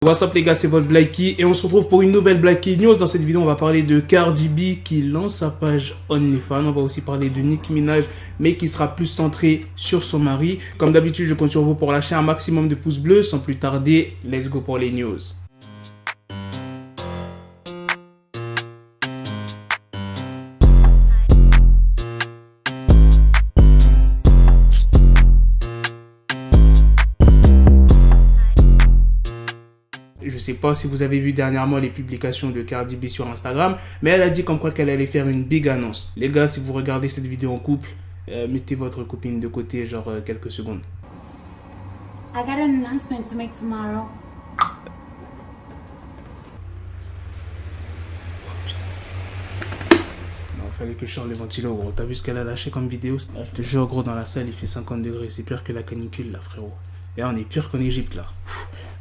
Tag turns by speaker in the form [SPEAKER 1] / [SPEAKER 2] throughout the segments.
[SPEAKER 1] What's up les gars, c'est votre Blakey et on se retrouve pour une nouvelle Blakey News. Dans cette vidéo, on va parler de Cardi B qui lance sa page OnlyFans. On va aussi parler de Nicki Minaj, mais qui sera plus centré sur son mari. Comme d'habitude, je compte sur vous pour lâcher un maximum de pouces bleus. Sans plus tarder, let's go pour les news. Je sais pas si vous avez vu dernièrement les publications de Cardi B sur Instagram, mais elle a dit comme quoi qu'elle allait faire une big annonce. Les gars, si vous regardez cette vidéo en couple, mettez votre copine de côté, genre quelques secondes.
[SPEAKER 2] I got an announcement to make tomorrow.
[SPEAKER 1] Oh putain. Non, fallait que je change le ventilo, gros. T'as vu ce qu'elle a lâché comme vidéo? Je te jure, gros, dans la salle, il fait 50 degrés. C'est pire que la canicule, là, frérot. Et là, on est pire qu'en Égypte, là.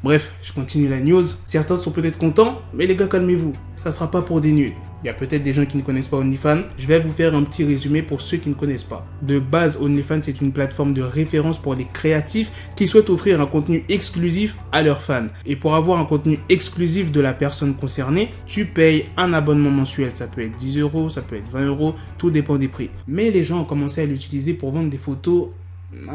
[SPEAKER 1] Bref, je continue la news. Certains sont peut-être contents, mais les gars, calmez-vous. Ça sera pas pour des nudes. Il y a peut-être des gens qui ne connaissent pas OnlyFans. Je vais vous faire un petit résumé pour ceux qui ne connaissent pas. De base, OnlyFans, c'est une plateforme de référence pour les créatifs qui souhaitent offrir un contenu exclusif à leurs fans. Et pour avoir un contenu exclusif de la personne concernée, tu payes un abonnement mensuel. Ça peut être 10 €, ça peut être 20 €, tout dépend des prix. Mais les gens ont commencé à l'utiliser pour vendre des photos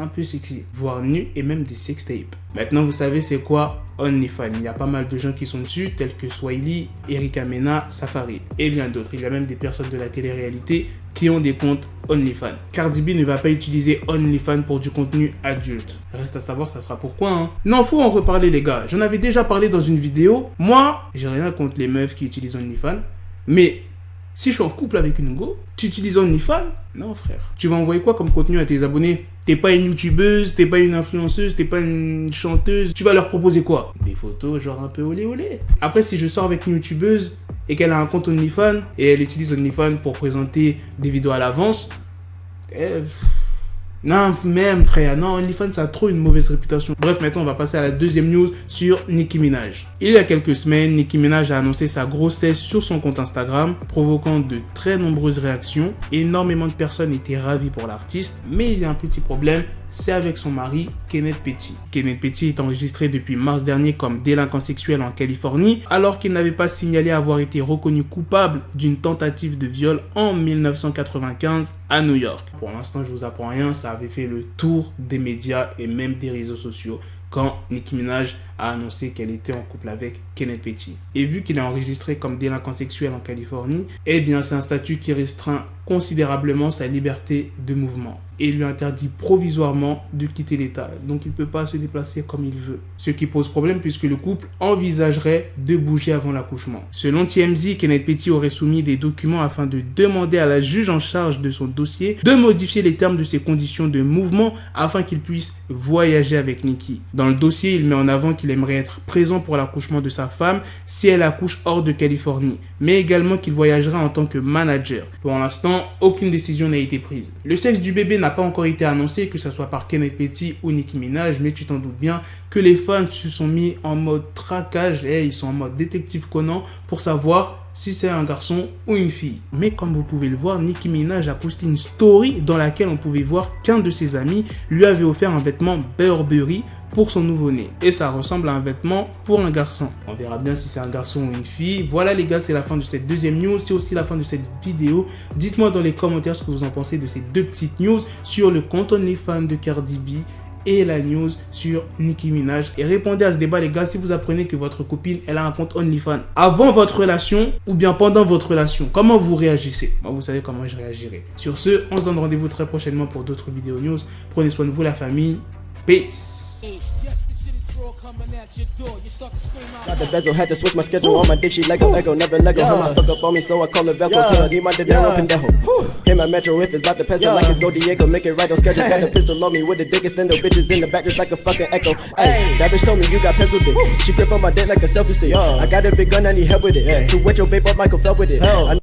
[SPEAKER 1] un peu sexy, voire nu et même des sextapes. Maintenant, vous savez c'est quoi OnlyFans. Il y a pas mal de gens qui sont dessus, tels que Swahili, Erika Mena, Safari et bien d'autres. Il y a même des personnes de la télé-réalité qui ont des comptes OnlyFans. Cardi B ne va pas utiliser OnlyFans pour du contenu adulte. Reste à savoir, ça sera pourquoi, hein. Non, faut en reparler, les gars. J'en avais déjà parlé dans une vidéo. Moi, j'ai rien contre les meufs qui utilisent OnlyFans, mais si je suis en couple avec une go, tu utilises OnlyFans? Non, frère. Tu vas envoyer quoi comme contenu à tes abonnés? T'es pas une youtubeuse, t'es pas une influenceuse, t'es pas une chanteuse. Tu vas leur proposer quoi? Des photos genre un peu olé olé. Après, si je sors avec une youtubeuse et qu'elle a un compte OnlyFans et elle utilise OnlyFans pour présenter des vidéos à l'avance, non, même frère, non, OnlyFans ça a trop une mauvaise réputation. Bref, maintenant on va passer à la deuxième news sur Nicki Minaj. Il y a quelques semaines, Nicki Minaj a annoncé sa grossesse sur son compte Instagram, provoquant de très nombreuses réactions. Énormément de personnes étaient ravies pour l'artiste, mais il y a un petit problème, c'est avec son mari, Kenneth Petty. Kenneth Petty est enregistré depuis mars dernier comme délinquant sexuel en Californie, alors qu'il n'avait pas signalé avoir été reconnu coupable d'une tentative de viol en 1995 à New York. Pour l'instant, je vous apprends rien, ça avait fait le tour des médias et même des réseaux sociaux quand Nicki Minaj a annoncé qu'elle était en couple avec Kenneth Petty. Et vu qu'il est enregistré comme délinquant sexuel en Californie, eh bien c'est un statut qui restreint considérablement sa liberté de mouvement et lui interdit provisoirement de quitter l'État. Donc il ne peut pas se déplacer comme il veut. Ce qui pose problème puisque le couple envisagerait de bouger avant l'accouchement. Selon TMZ, Kenneth Petty aurait soumis des documents afin de demander à la juge en charge de son dossier de modifier les termes de ses conditions de mouvement afin qu'il puisse voyager avec Nicki. Dans le dossier, il met en avant qu'il aimerait être présent pour l'accouchement de sa femme si elle accouche hors de Californie, mais également qu'il voyagera en tant que manager. Pour l'instant, aucune décision n'a été prise. Le sexe du bébé n'a pas encore été annoncé, que ce soit par Kenneth Petty ou Nicki Minaj, mais tu t'en doutes bien que les fans se sont mis en mode traquage et ils sont en mode détective Conan pour savoir si c'est un garçon ou une fille. Mais comme vous pouvez le voir, Nicki Minaj a posté une story dans laquelle on pouvait voir qu'un de ses amis lui avait offert un vêtement Burberry pour son nouveau-né. Et ça ressemble à un vêtement pour un garçon. On verra bien si c'est un garçon ou une fille. Voilà les gars, c'est la fin de cette deuxième news. C'est aussi la fin de cette vidéo. Dites-moi dans les commentaires ce que vous en pensez de ces deux petites news sur le compte OnlyFans de Cardi B et la news sur Nicki Minaj. Et répondez à ce débat les gars, si vous apprenez que votre copine elle a un compte OnlyFans avant votre relation ou bien pendant votre relation, comment vous réagissez? Moi vous savez comment je réagirai. Sur ce, on se donne rendez-vous très prochainement pour d'autres vidéos news. Prenez soin de vous la famille. Peace.
[SPEAKER 3] Got the bezel, had to switch my schedule on my dick, she Lego, never Lego. Her mouth stuck up on me, so I call her Velcro. Till I need my dinero pendejo. Hit my metro if it's about to peso, like it's Go Diego, make it right on schedule. Got a pistol on me with the dick, extendo bitches in the back just like a fucking echo. Ay, that bitch told me you got pencil dick. She grip on my dick like a selfie stick. I got a big gun, I need help with it. To wet your babe up, Michael fell with it.